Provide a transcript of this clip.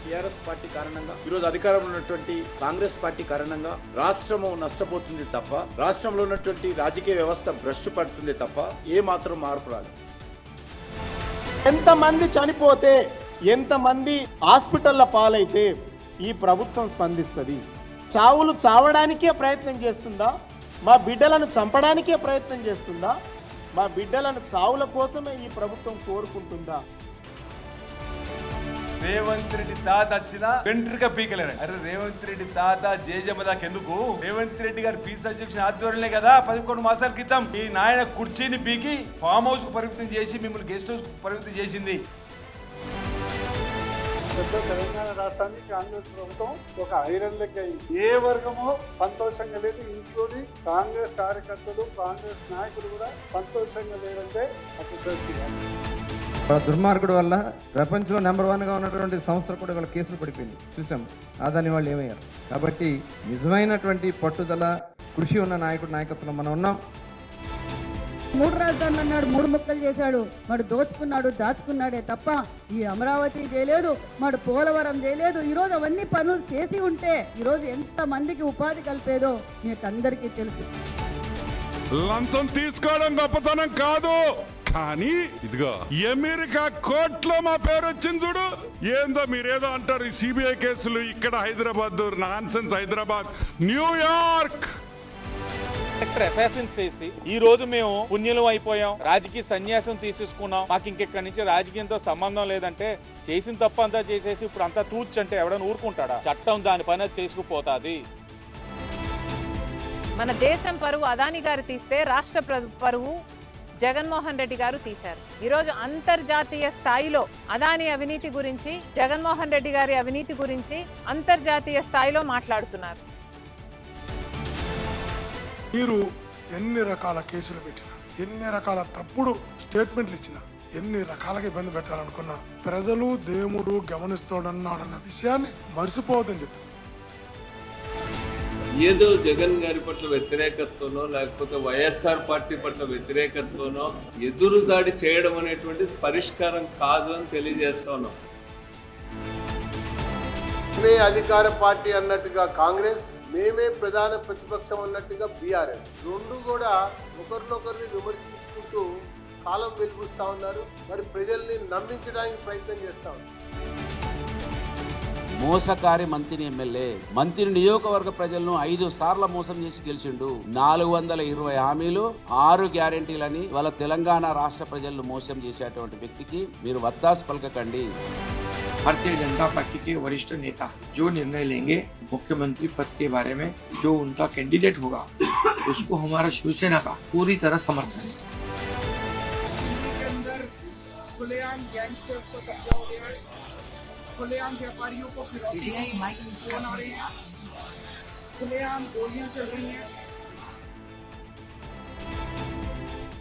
TRS party కారణంగా, ఈరోజు అధికారంలో ఉన్నటువంటి కాంగ్రెస్ పార్టీ కారణంగా రాష్ట్రము నష్టపోతుంది తప్ప, రాష్ట్రంలో ఉన్నటువంటి రాజకీయ వ్యవస్థ భ్రష్టు పడుతుంది తప్ప ఏ మాత్రం మార్పు రాలేదు. ఎంతమంది చనిపోతే, ఎంతమంది హాస్పిటల్ల పాలైతే ఈ ప్రభుత్వం స్పందిస్తుంది? చావులు చావడానికే ప్రయత్నం చేస్తుందా? మా బిడ్డలను చంపడానికే ప్రయత్నం చేస్తుందా? మా బిడ్డలను చావుల కోసమే ఈ ప్రభుత్వం కోరుకుంటుందా? రేవంత్ రెడ్డి తాత వచ్చినా వెంట్రుక పీకలేరు. అరే రేవంత్ రెడ్డి తాత జేజమ్మదాకెందుకు? రేవంత్ రెడ్డి గారి పీస్ అధ్యక్షుని ఆధ్వర్యంలో కదా 11 మాసాల క్రితం ఈ నాయన కుర్చీని పీకి ఫామ్ హౌస్ కు పరిమితం చేసి మిమ్మల్ని గెస్ట్ హౌస్ కు పరిమితం చేసింది. తెలంగాణ రాష్ట్రానికి కాంగ్రెస్ ప్రభుత్వం ఒక ఐరన్ లెక్క ఏ వర్గమో సంతోషంగా లేదు, ఇంక్లూడింగ్ కాంగ్రెస్ కార్యకర్తలు, కాంగ్రెస్ నాయకులు కూడా సంతోషంగా లేదంటే దుర్మార్గుడు వల్ల ప్రపంచంలో నెంబర్ 1గా ఉన్నటువంటి సంస్థ కూడా వాళ్ళ కేసులు పడిపోయింది, చూసాం. అదాని వాళ్ళు ఏమయ్యారు. కాబట్టి నిజమైనటువంటి పట్టుదల, కృషి ఉన్న నాయకత్వంలో మనం ఉన్నాం. 3 రాజధానులు అన్నాడు, 3 ముక్కలు చేశాడు. వాడు దోచుకున్నాడు, దాచుకున్నాడే తప్ప ఈ అమరావతి చేయలేదు, వాడు పోలవరం చేయలేదు. ఈరోజు అవన్నీ పనులు చేసి ఉంటే ఈరోజు ఎంత మందికి ఉపాధి కలిపేదో మీకు అందరికీ తెలుసు. లంచం తీసుకోవడం గొప్పతనం కాదు, కానీ ఇదిగో అమెరికా కోర్టులో మా పేరు వచ్చింది చూడు. ఏందో మీరేదో అంటారు, ఈ సిబిఐ కేసులు ఇక్కడ Hyderabad, nonsense Hyderabad, New York assassins చేసి ఈ రోజు మేము పుణ్యులం అయిపోయాం, రాజకీయ సన్యాసం తీసేసుకున్నాం, మాకు ఇంకెక్కడి నుంచి రాజకీయంతో సంబంధం లేదంటే చేసిన తప్ప అంతా చేసేసి ఇప్పుడు అంతా తూర్చు అంటే ఎవడైనా ఊరుకుంటాడా? చట్టం దాని పని చేసుకుపోతాది. మన దేశం పరువు అదాని గారు తీస్తే రాష్ట్ర పరువు జగన్మోహన్ రెడ్డి గారు తీశారు. ఈరోజు అంతర్జాతీయ స్థాయిలో అదాని అవినీతి గురించి, జగన్మోహన్ రెడ్డి గారి అవినీతి గురించి అంతర్జాతీయ స్థాయిలో మాట్లాడుతున్నారు. మీరు ఎన్ని రకాల కేసులు పెట్టినా, ఎన్ని రకాల తప్పుడు స్టేట్మెంట్లు ఇచ్చినా, ఎన్ని రకాలుగా ఇబ్బంది పెట్టాలనుకున్నా ప్రజలు దేవుడు గమనిస్తాడన్నాడన్న విషయాన్ని మర్చిపోవద్దని చెప్పి ఏదో జగన్ గారి పట్ల వ్యతిరేకతతోనో లేకపోతే వైఎస్ఆర్ పార్టీ పట్ల వ్యతిరేకతతోనో ఎదురుదాడి చేయడం అనేటువంటిది పరిష్కారం కాదు అని తెలియజేస్తా ఉన్నాం. అధికార పార్టీ అన్నట్టుగా కాంగ్రెస్, మేమే ప్రధాన ప్రతిపక్షం అన్నట్టుగా బీఆర్ఎస్, రెండు కూడా ఒకరినొకరిని విమర్శించుకుంటూ కాలం వెలిపిస్తా ఉన్నారు. మరి ప్రజల్ని నమ్మించడానికి ప్రయత్నం చేస్తా ఉన్నారు. మోసకారి మంత్రి ఎమ్మెల్యే, మంత్రి నియోజకవర్గ ప్రజలను 5 సార్లు మోసం చేసి గెలిచిండు. 420 హామీలు, 6 గ్యారెంటీలని వాళ్ళ తెలంగాణ రాష్ట్ర ప్రజలను మోసం చేసేటువంటి వ్యక్తికి మీరు వత్తాసు పలకకండి. भारतीय जनता पार्टी के वरिष्ठ नेता जो निर्णय लेंगे मुख्यमंत्री पद के बारे में, जो उनका कैंडिडेट होगा, उसको हमारा शिवसेना का पूरी तरह समर्थन है. दिल्ली के अंदर खुलेआम गैंगस्टर्स को कब्जा हो गया है, खुलेआम व्यापारियों को फिरौती फोन आ रहे हैं, खुलेआम गोलियां चल रही हैं.